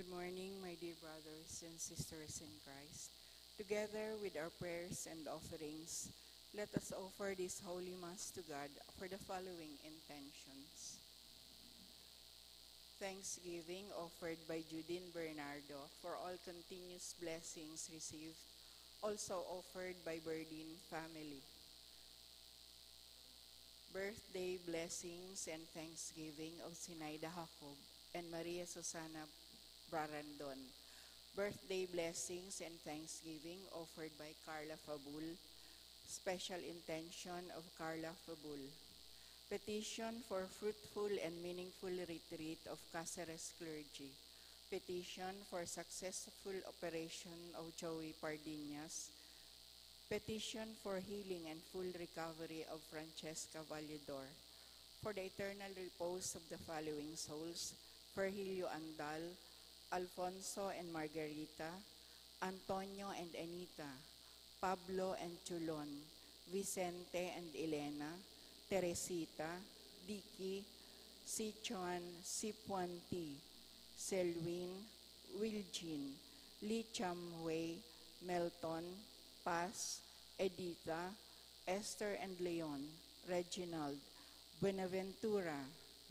Good morning, my dear brothers and sisters in Christ. Together with our prayers and offerings, let us offer this Holy Mass to God for the following intentions. Thanksgiving offered by Judine Bernardo for all continuous blessings received, also offered by Berdin family. Birthday blessings and thanksgiving of Sinaida Jacob and Maria Susana Brarandon. Birthday blessings and thanksgiving offered by Carla Fabul. Special intention of Carla Fabul. Petition for fruitful and meaningful retreat of Cáceres clergy. Petition for successful operation of Joey Pardinas. Petition for healing and full recovery of Francesca Valledor. For the eternal repose of the following souls: Virgilio Andal, Alfonso and Margarita, Antonio and Anita, Pablo and Chulon, Vicente and Elena, Teresita, Dicky, Sichuan, Sipuanti, Selwyn, Wilgin, Lee Chamway, Melton, Paz, Editha, Esther and Leon, Reginald, Buenaventura,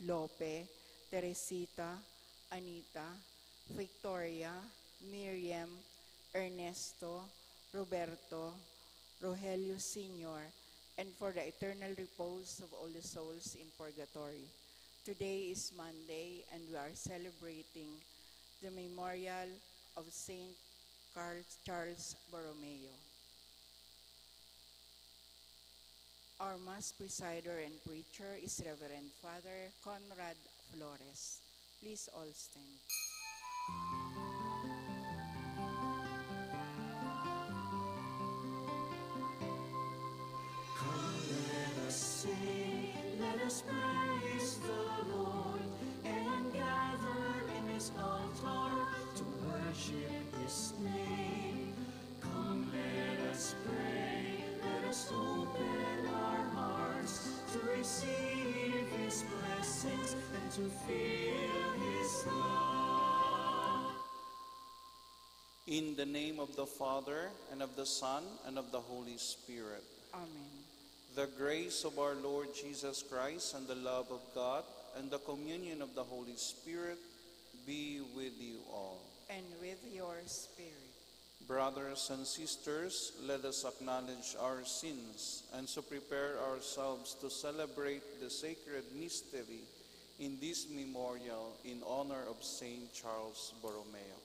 Lope, Teresita, Anita, Victoria, Miriam, Ernesto, Roberto, Rogelio Sr., and for the eternal repose of all the souls in purgatory. Today is Monday, and we are celebrating the memorial of Saint Charles Borromeo. Our Mass presider and preacher is Reverend Father Conrad Flores. Please all stand. Come, let us sing, let us praise the Lord, and gather in His altar to worship His name. Come, let us pray, let us open our hearts to receive His blessings and to feel His love. In the name of the Father, and of the Son, and of the Holy Spirit. Amen. The grace of our Lord Jesus Christ, and the love of God, and the communion of the Holy Spirit be with you all. And with your spirit. Brothers and sisters, let us acknowledge our sins and so prepare ourselves to celebrate the sacred mystery in this memorial in honor of Saint Charles Borromeo.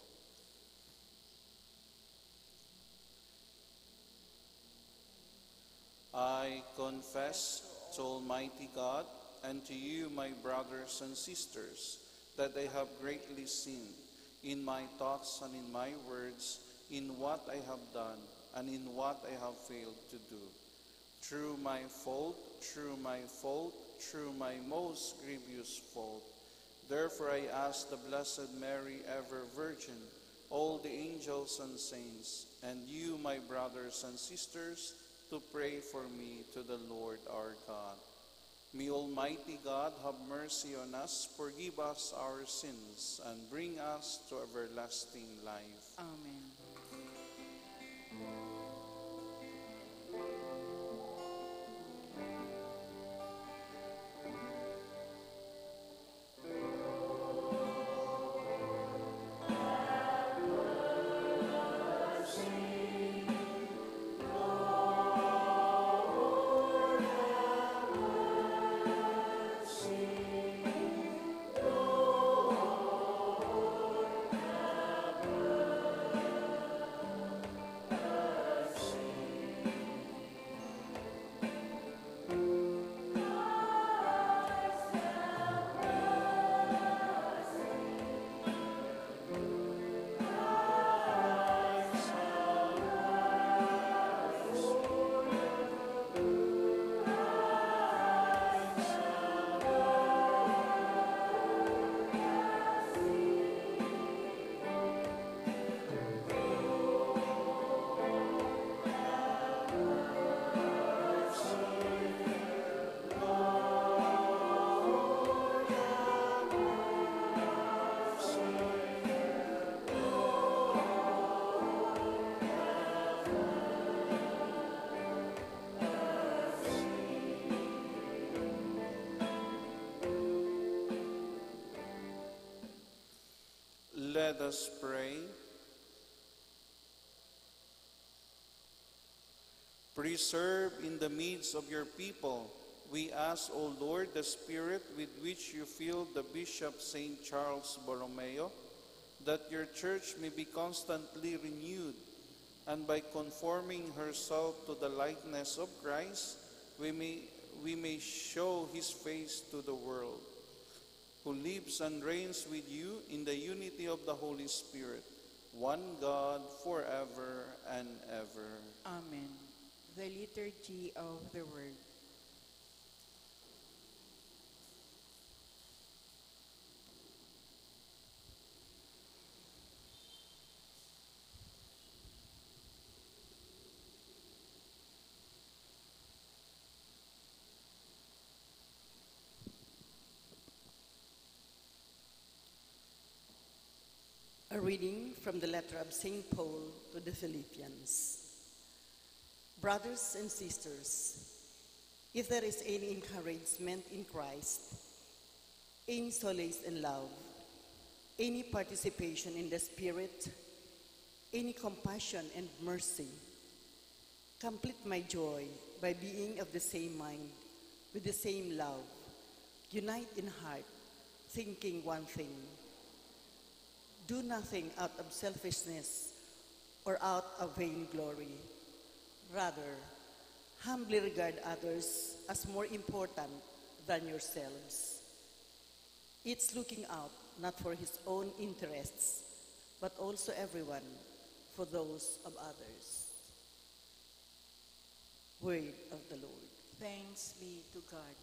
I confess to Almighty God and to you, my brothers and sisters, that I have greatly sinned in my thoughts and in my words, in what I have done and in what I have failed to do. Through my fault, through my most grievous fault. Therefore I ask the Blessed Mary, ever Virgin, all the angels and saints, and you, my brothers and sisters, to pray for me to the Lord our God. May Almighty God have mercy on us, forgive us our sins, and bring us to everlasting life. Amen. Let us pray. Preserve in the midst of your people, we ask, O Lord, the spirit with which you filled the Bishop St. Charles Borromeo, that your church may be constantly renewed, and by conforming herself to the likeness of Christ, we may show his face to the world, who lives and reigns with you in the unity of the Holy Spirit, one God, forever and ever. Amen. The Liturgy of the Word. A reading from the letter of St. Paul to the Philippians. Brothers and sisters, if there is any encouragement in Christ, any solace in love, any participation in the Spirit, any compassion and mercy, complete my joy by being of the same mind, with the same love, unite in heart, thinking one thing. Do nothing out of selfishness or out of vainglory. Rather, humbly regard others as more important than yourselves. Each looking out not for his own interests, but also everyone for those of others. Word of the Lord. Thanks be to God.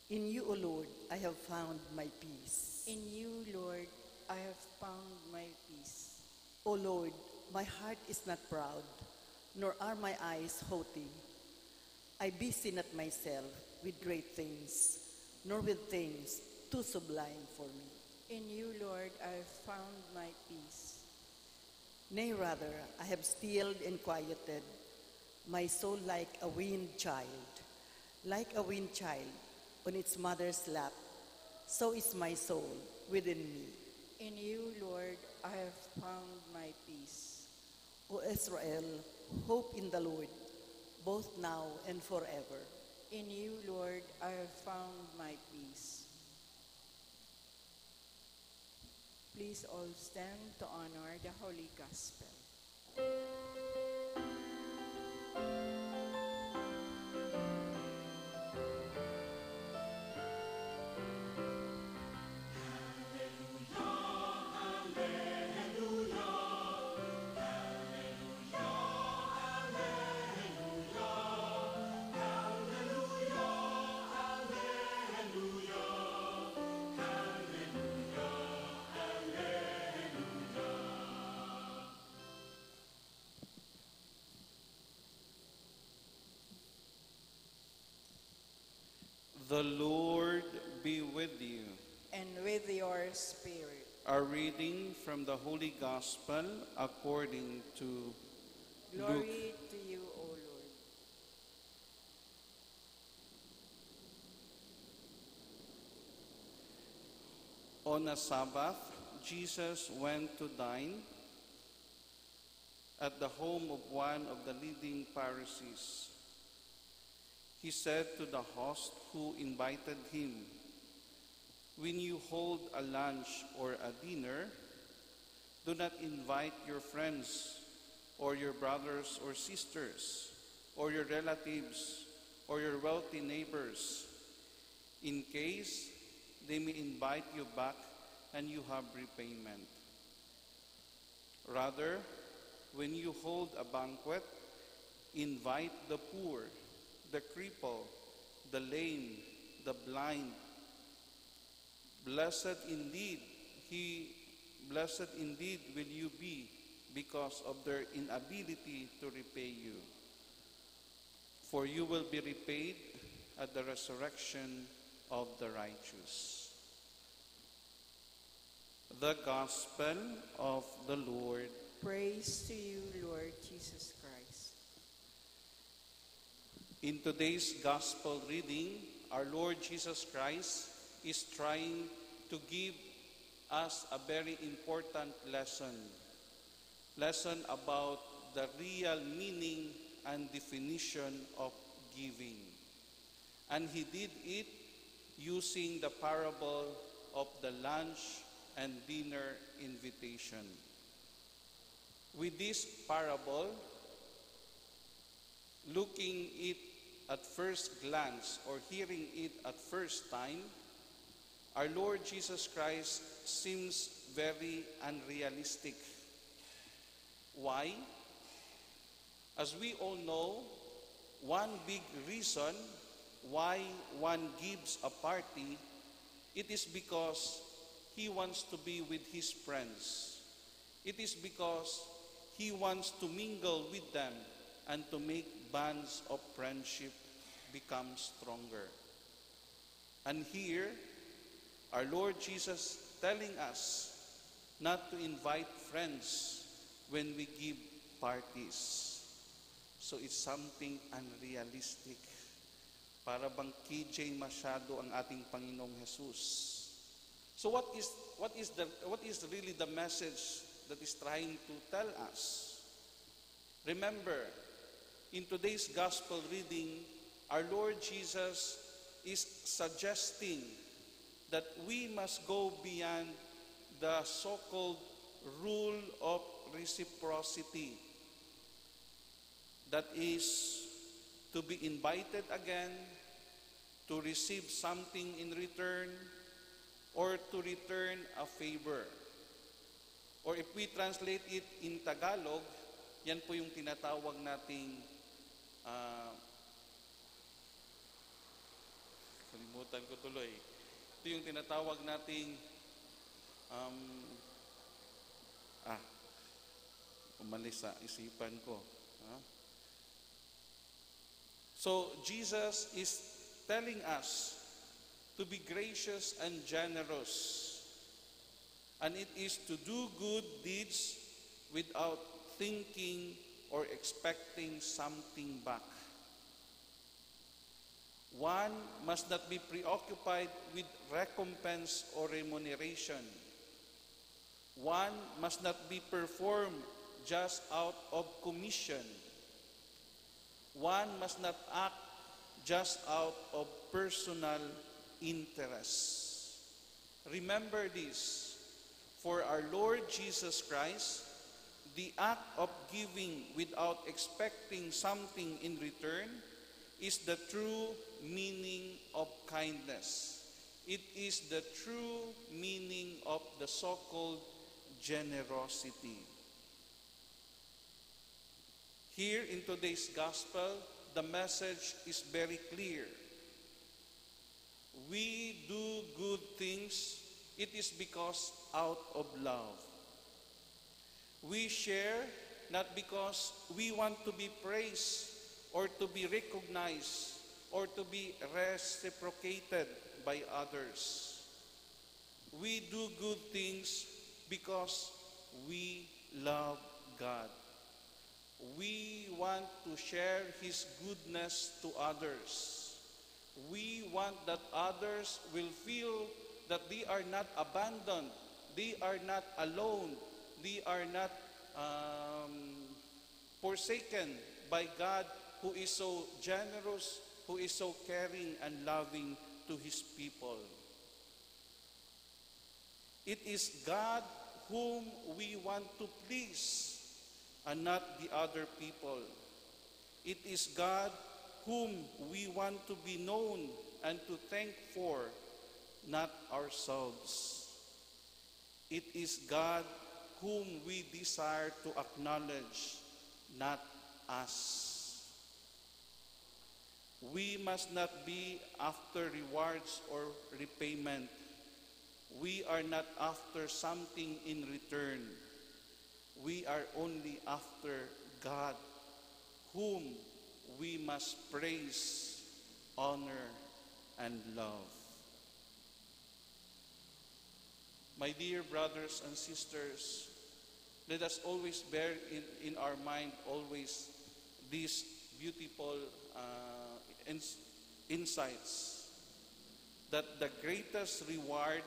In you, O Lord, I have found my peace. In you, Lord, I have found my peace. O Lord, my heart is not proud, nor are my eyes haughty. I busy not myself with great things, nor with things too sublime for me. In you, Lord, I have found my peace. Nay, rather, I have stilled and quieted my soul like a weaned child. Like a weaned child on its mother's lap, so is my soul within me. In you, Lord, I have found my peace. O Israel, hope in the Lord, both now and forever. In you, Lord, I have found my peace. Please all stand to honor the Holy Gospel. The Lord be with you. And with your spirit. A reading from the Holy Gospel according to Luke. Glory to you, O Lord. On a Sabbath, Jesus went to dine at the home of one of the leading Pharisees. He said to the host who invited him, "When you hold a lunch or a dinner, do not invite your friends or your brothers or sisters or your relatives or your wealthy neighbors, in case they may invite you back and you have repayment. Rather, when you hold a banquet, invite the poor, the cripple, the lame, the blind. Blessed indeed will you be because of their inability to repay you. For you will be repaid at the resurrection of the righteous." The Gospel of the Lord. Praise to you, Lord Jesus Christ. In today's Gospel reading, our Lord Jesus Christ is trying to give us a very important lesson. Lesson about the real meaning and definition of giving. And he did it using the parable of the lunch and dinner invitation. With this parable, looking it at first glance or hearing it at first time, our Lord Jesus Christ seems very unrealistic. Why? As we all know, one big reason why one gives a party, it is because he wants to be with his friends. It is because he wants to mingle with them and to make bonds of friendship become stronger. And here, our Lord Jesus telling us not to invite friends when we give parties. So it's something unrealistic. Para bang KJ masyado ang ating Panginoong Jesus. So what is really the message that is trying to tell us? Remember, in today's gospel reading, our Lord Jesus is suggesting that we must go beyond the so-called rule of reciprocity. That is, to be invited again, to receive something in return, or to return a favor. Or if we translate it in Tagalog, yan po yung tinatawag nating kalimutan ko tuloy. Ito yung tinatawag nating umalis sa isipan ko. So Jesus is telling us to be gracious and generous. And it is to do good deeds without thinking or expecting something back. One must not be preoccupied with recompense or remuneration. One must not be performed just out of commission. One must not act just out of personal interest. Remember this. For our Lord Jesus Christ, the act of giving without expecting something in return is the true meaning of kindness. It is the true meaning of the so-called generosity. Here in today's gospel, the message is very clear. We do good things, it is because out of love. We share not because we want to be praised or to be recognized or to be reciprocated by others. We do good things because we love God. We want to share His goodness to others. We want that others will feel that they are not abandoned, they are not alone, they are not forsaken by God, who is so generous, who is so caring and loving to His people. It is God whom we want to please, and not the other people. It is God whom we want to be known and to thank for, not ourselves. It is God whom we desire to acknowledge, not us. We must not be after rewards or repayment. We are not after something in return. We are only after God, whom we must praise, honor, and love. My dear brothers and sisters, let us always bear in our mind always these beautiful insights, that the greatest reward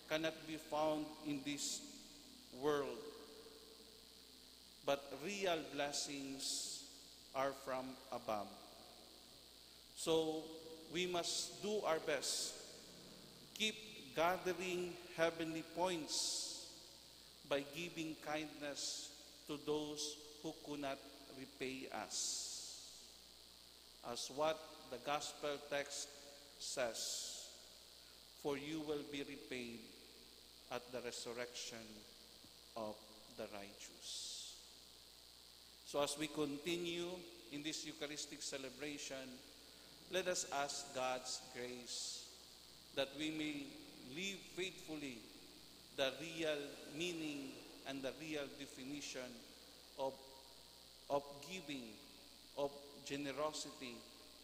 cannot be found in this world, but real blessings are from above. So we must do our best, keep gathering heavenly points by giving kindness to those who could not repay us. As what the gospel text says, for you will be repaid at the resurrection of the righteous. So as we continue in this Eucharistic celebration, let us ask God's grace that we may live faithfully the real meaning and the real definition of giving, of generosity,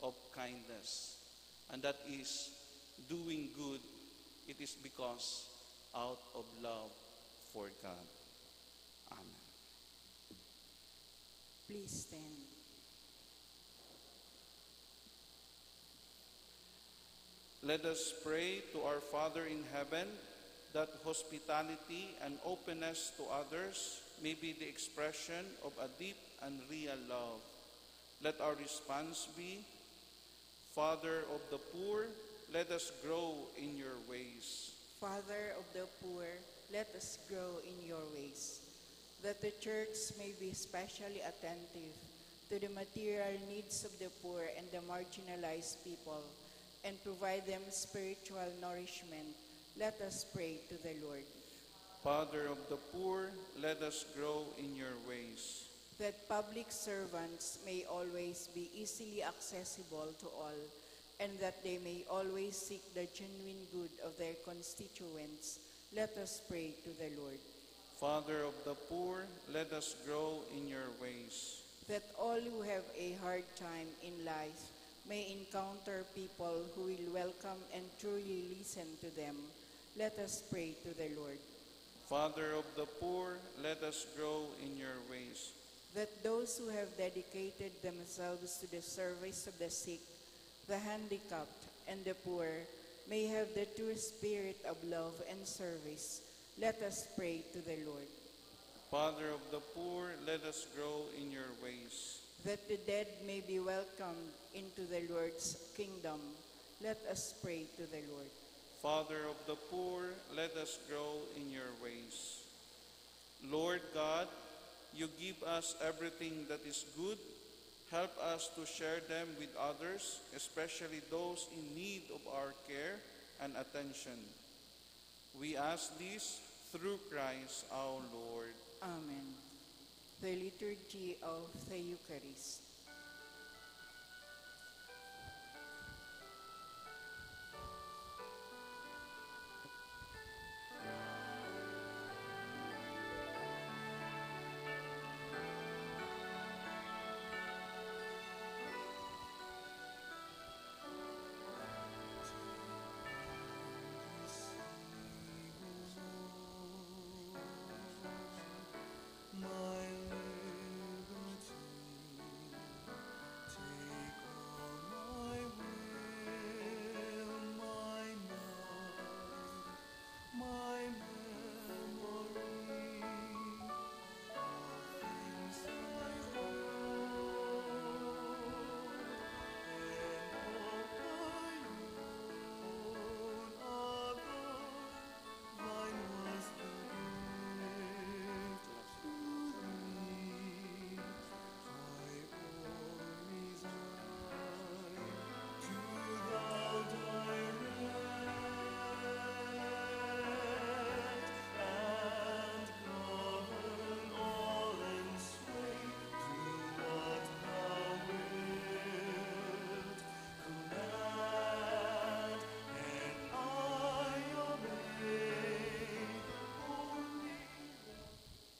of kindness. And that is doing good. It is because out of love for God. Amen. Please stand. Let us pray to our Father in heaven that hospitality and openness to others may be the expression of a deep and real love. Let our response be, Father of the poor, let us grow in your ways. Father of the poor, let us grow in your ways, that the Church may be especially attentive to the material needs of the poor and the marginalized people, and provide them spiritual nourishment. Let us pray to the Lord. Father of the poor, let us grow in your ways. That public servants may always be easily accessible to all, and that they may always seek the genuine good of their constituents. Let us pray to the Lord. Father of the poor, let us grow in your ways. That all who have a hard time in life may encounter people who will welcome and truly listen to them. Let us pray to the Lord. Father of the poor, let us grow in your ways. That those who have dedicated themselves to the service of the sick, the handicapped, and the poor may have the true spirit of love and service. Let us pray to the Lord. Father of the poor, let us grow in your ways. That the dead may be welcomed into the Lord's kingdom. Let us pray to the Lord. Father of the poor, let us grow in your ways. Lord God, you give us everything that is good. Help us to share them with others, especially those in need of our care and attention. We ask this through Christ our Lord. Amen. The Liturgy of the Eucharist.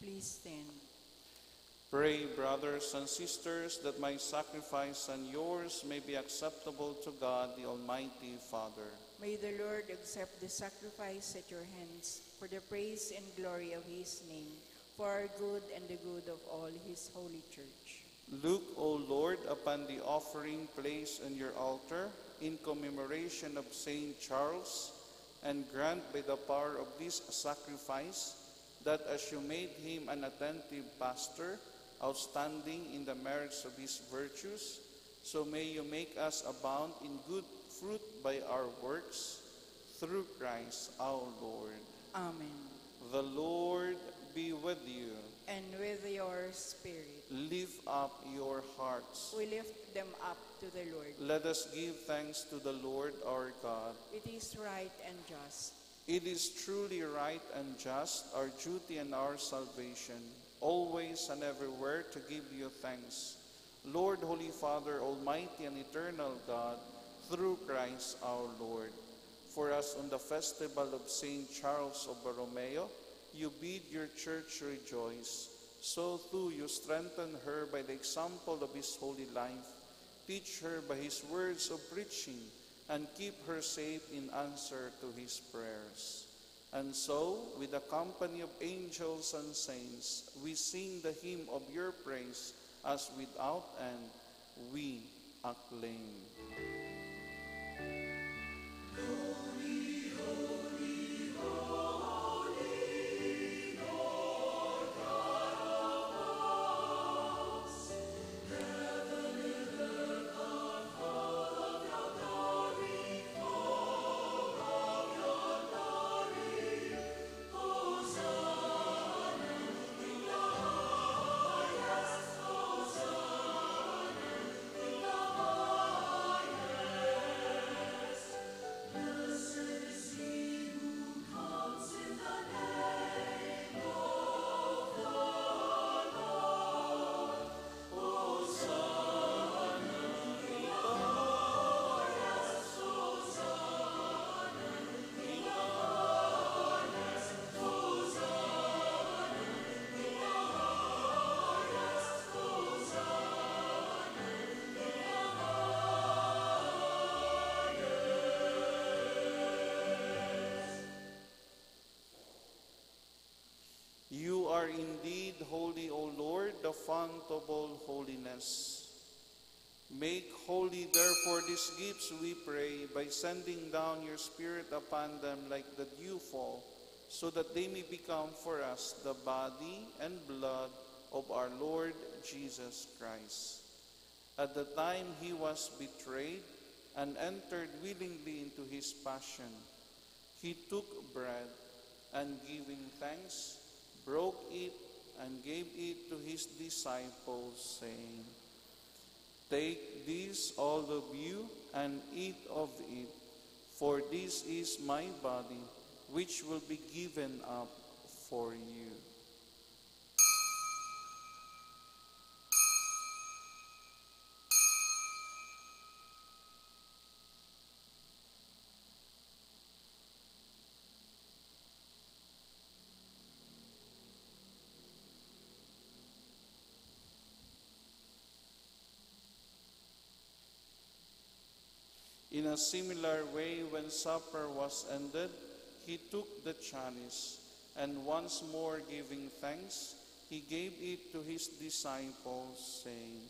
Please stand. Pray, brothers and sisters, that my sacrifice and yours may be acceptable to God, the Almighty Father. May the Lord accept the sacrifice at your hands for the praise and glory of his name, for our good and the good of all his holy church. Look, O Lord, upon the offering placed on your altar in commemoration of Saint Charles, and grant by the power of this sacrifice that as you made him an attentive pastor, outstanding in the merits of his virtues, so may you make us abound in good fruit by our works, through Christ our Lord. Amen. The Lord be with you. And with your spirit, Lift up your hearts. we lift them up to the Lord. Let us give thanks to the Lord our God. It is right and just. It is truly right and just, our duty and our salvation, always and everywhere to give you thanks. Lord, Holy Father, Almighty and Eternal God, through Christ our Lord. For us on the festival of Saint Charles of Borromeo, you bid your church rejoice. So too you strengthen her by the example of his holy life. Teach her by his words of preaching, and keep her safe in answer to his prayers. And so, with the company of angels and saints, we sing the hymn of your praise, as without end we acclaim. You are indeed holy, O Lord, the fount of all holiness. Make holy, therefore, these gifts, we pray, by sending down your Spirit upon them like the dewfall, so that they may become for us the body and blood of our Lord Jesus Christ. At the time he was betrayed and entered willingly into his passion, he took bread, and giving thanks, broke it, and gave it to his disciples, saying, "Take this, all of you, and eat of it, for this is my body, which will be given up for you." In a similar way, when supper was ended, he took the chalice, and once more giving thanks, he gave it to his disciples, saying,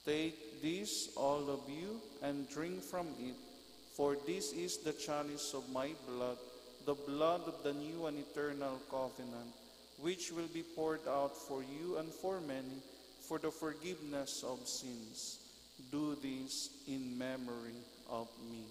"Take this, all of you, and drink from it, for this is the chalice of my blood, the blood of the new and eternal covenant, which will be poured out for you and for many for the forgiveness of sins. Do this in memory of me."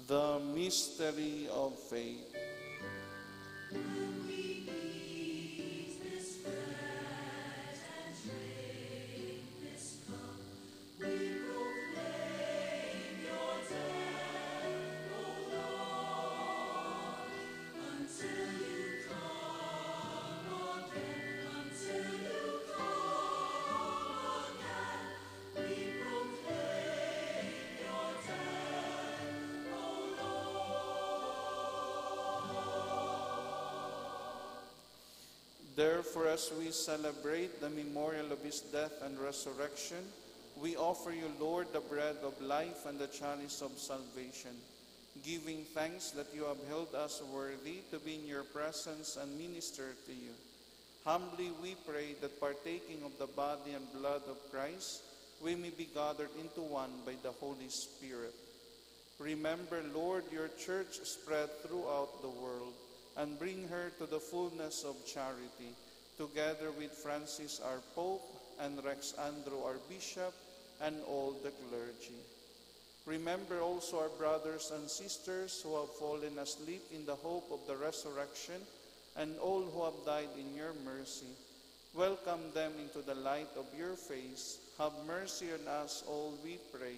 The mystery of faith. Therefore, as we celebrate the memorial of his death and resurrection, we offer you, Lord, the bread of life and the chalice of salvation, giving thanks that you have held us worthy to be in your presence and minister to you. Humbly we pray that partaking of the body and blood of Christ, we may be gathered into one by the Holy Spirit. Remember, Lord, your church spread throughout the world, and bring her to the fullness of charity, together with Francis our Pope, and Rex Andrew our Bishop, and all the clergy. Remember also our brothers and sisters who have fallen asleep in the hope of the resurrection, and all who have died in your mercy. Welcome them into the light of your face. Have mercy on us all, we pray,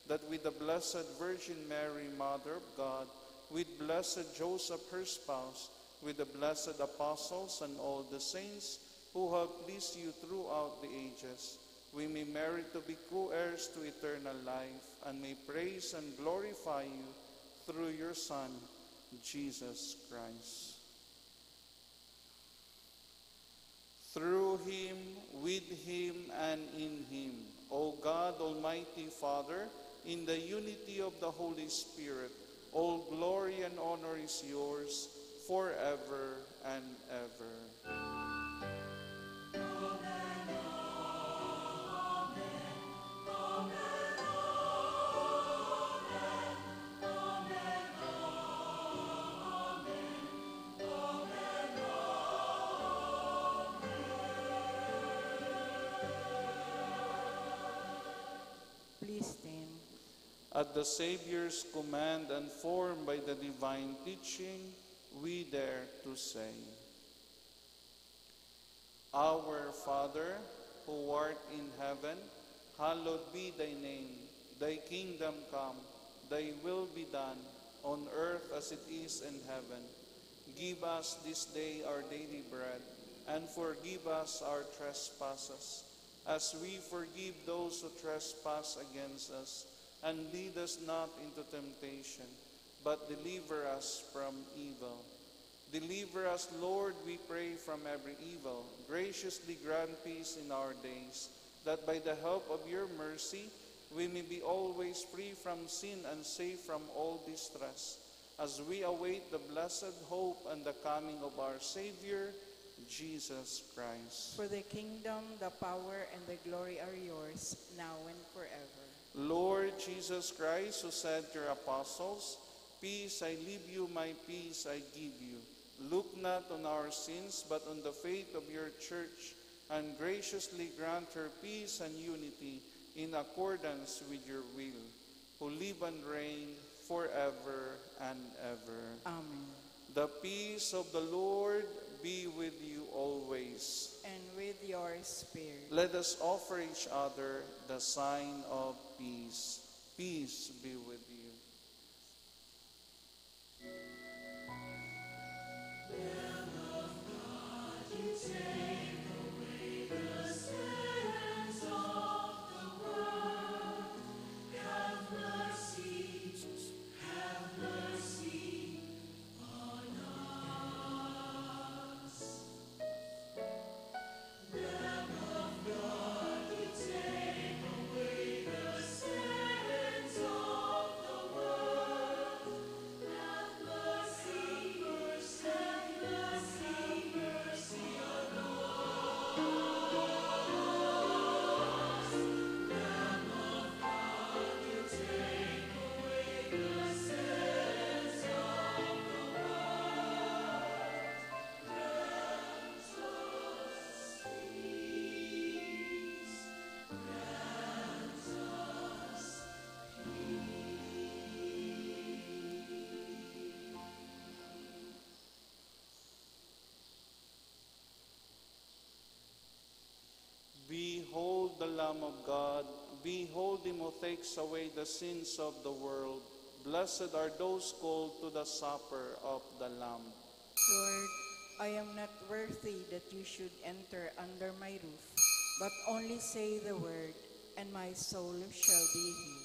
that with the Blessed Virgin Mary, Mother of God, with blessed Joseph, her spouse, with the blessed apostles and all the saints who have pleased you throughout the ages, we may merit to be co-heirs to eternal life, and may praise and glorify you through your Son, Jesus Christ. Through him, with him, and in him, O God, Almighty Father, in the unity of the Holy Spirit, all glory and honor is yours forever and ever. Please stand. At the Savior's command and formed by the divine teaching, we dare to say, Our Father, who art in heaven, hallowed be thy name. Thy kingdom come, thy will be done, on earth as it is in heaven. Give us this day our daily bread, and forgive us our trespasses, as we forgive those who trespass against us. And lead us not into temptation, but deliver us from evil. Deliver us, Lord, we pray, from every evil. Graciously grant peace in our days, that by the help of your mercy we may be always free from sin and safe from all distress, as we await the blessed hope and the coming of our Savior, Jesus Christ. For the kingdom, the power, and the glory are yours, now and forever. Lord Jesus Christ, who said to your apostles, Peace I leave you, my peace I give you. Look not on our sins, but on the faith of your church, and graciously grant her peace and unity in accordance with your will, who live and reign forever and ever. Amen. The peace of the Lord be with you always. And with your spirit. Let us offer each other the sign of peace. Peace be with you. Behold the Lamb of God. Behold him who takes away the sins of the world. Blessed are those called to the supper of the Lamb. Lord, I am not worthy that you should enter under my roof, but only say the word, and my soul shall be healed.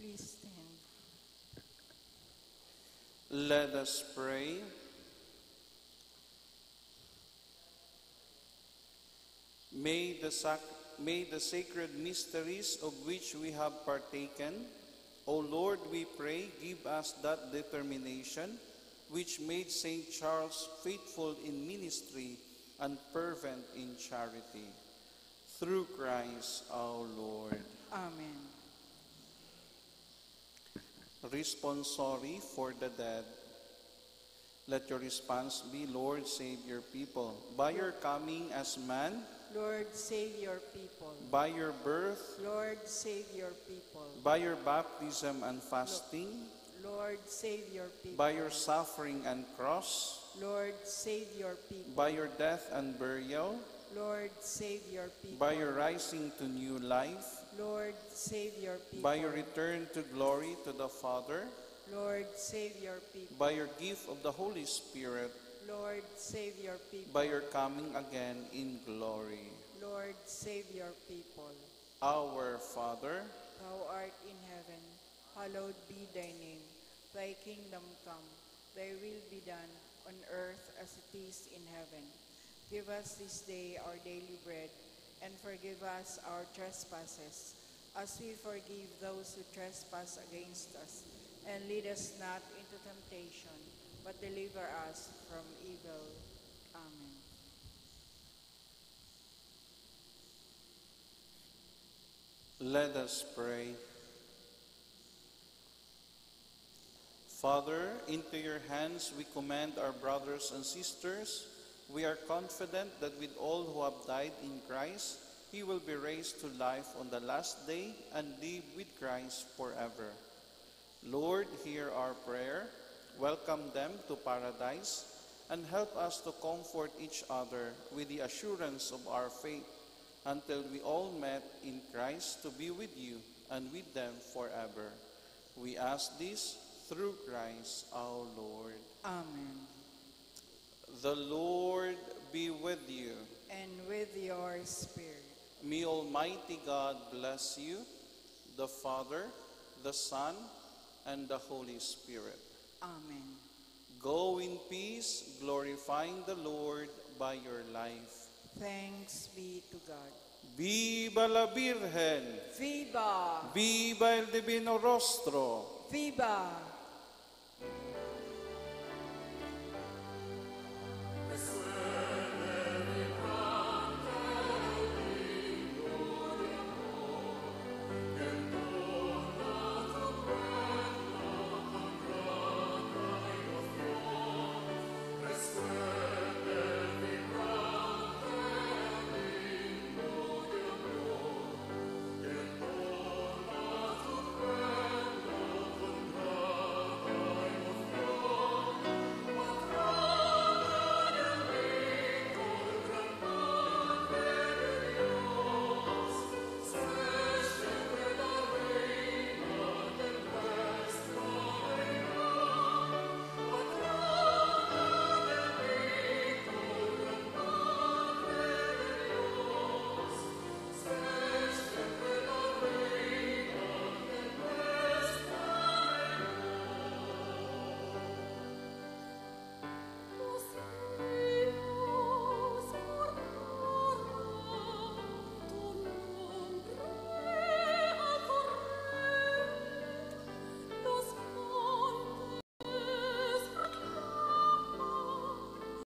Please stand. Let us pray. May the sacred mysteries of which we have partaken, O Lord, we pray, give us that determination which made St. Charles faithful in ministry and fervent in charity. Through Christ our Lord. Amen. Responsory for the dead. Let your response be, Lord, save your people. By your coming as man, Lord, save your people. by your birth, Lord, save your people. by your baptism and fasting, Lord, save your people. by your suffering and cross, Lord, save your people. by your death and burial, Lord, save your people. by your rising to new life, Lord, save your people. by your return to glory to the Father, Lord, save your people. by your gift of the Holy Spirit, Lord, save your people. by your coming again in glory. Lord, save your people. Our Father, Thou art in heaven, hallowed be thy name. Thy kingdom come, thy will be done on earth as it is in heaven. Give us this day our daily bread, and forgive us our trespasses, as we forgive those who trespass against us. And lead us not into temptation, but deliver us from evil. Amen. let us pray. Father, into your hands we commend our brothers and sisters. We are confident that with all who have died in Christ, he will be raised to life on the last day and live with Christ forever. Lord, hear our prayer, welcome them to paradise, and help us to comfort each other with the assurance of our faith until we all met in Christ to be with you and with them forever. We ask this through Christ our Lord. Amen. The Lord be with you. And with your spirit. May Almighty God bless you, the Father, the Son, and the Holy Spirit. Amen. Go in peace, glorifying the Lord by your life. Thanks be to God. Viva la Virgen! Viva! Viva el Divino Rostro! Viva!